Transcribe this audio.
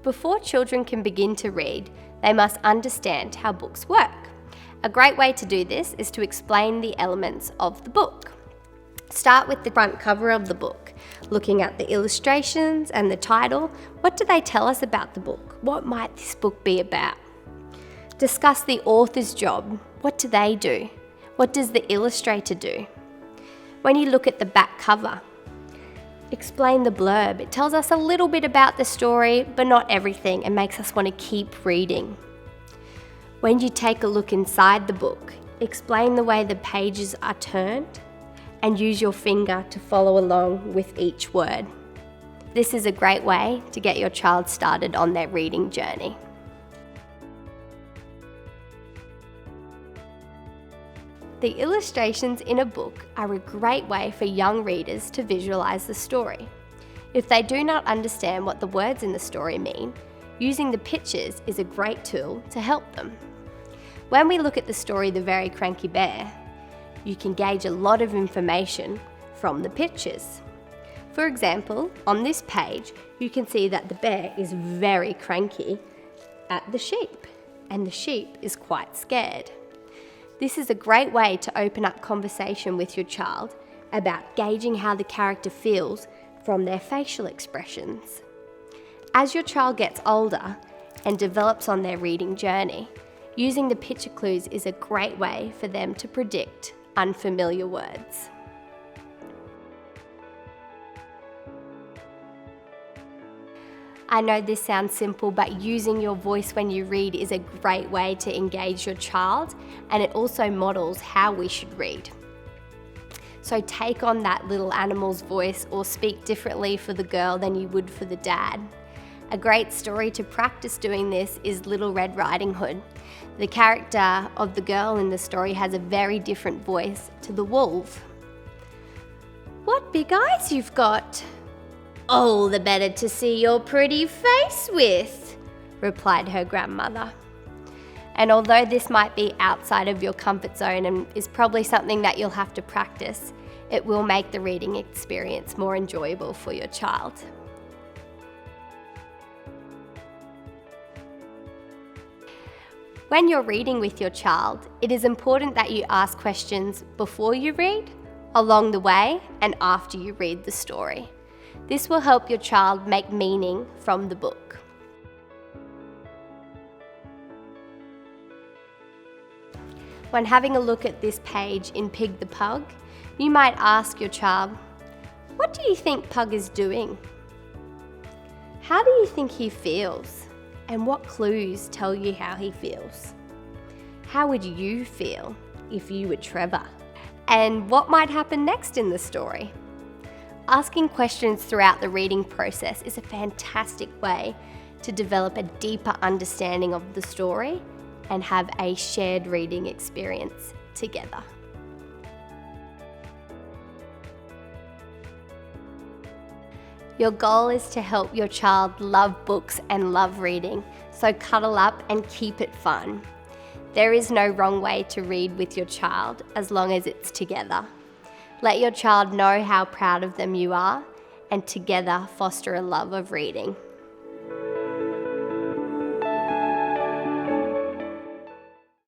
Before children can begin to read, they must understand how books work. A great way to do this is to explain the elements of the book. Start with the front cover of the book, looking at the illustrations and the title. What do they tell us about the book? What might this book be about? Discuss the author's job. What do they do? What does the illustrator do? When you look at the back cover, explain the blurb. It tells us a little bit about the story, but not everything, and makes us want to keep reading. When you take a look inside the book, explain the way the pages are turned and use your finger to follow along with each word. This is a great way to get your child started on their reading journey. The illustrations in a book are a great way for young readers to visualise the story. If they do not understand what the words in the story mean, using the pictures is a great tool to help them. When we look at the story The Very Cranky Bear, you can gauge a lot of information from the pictures. For example, on this page, you can see that the bear is very cranky at the sheep, and the sheep is quite scared. This is a great way to open up conversation with your child about gauging how the character feels from their facial expressions. As your child gets older and develops on their reading journey, using the picture clues is a great way for them to predict unfamiliar words. I know this sounds simple, but using your voice when you read is a great way to engage your child, and it also models how we should read. So take on that little animal's voice or speak differently for the girl than you would for the dad. A great story to practice doing this is Little Red Riding Hood. The character of the girl in the story has a very different voice to the wolf. "What big eyes you've got!" "All the better to see your pretty face with," replied her grandmother. And although this might be outside of your comfort zone and is probably something that you'll have to practice, it will make the reading experience more enjoyable for your child. When you're reading with your child, it is important that you ask questions before you read, along the way, and after you read the story. This will help your child make meaning from the book. When having a look at this page in Pig the Pug, you might ask your child, "What do you think Pug is doing? How do you think he feels? And what clues tell you how he feels? How would you feel if you were Trevor? And what might happen next in the story?" Asking questions throughout the reading process is a fantastic way to develop a deeper understanding of the story and have a shared reading experience together. Your goal is to help your child love books and love reading, so cuddle up and keep it fun. There is no wrong way to read with your child as long as it's together. Let your child know how proud of them you are, and together foster a love of reading.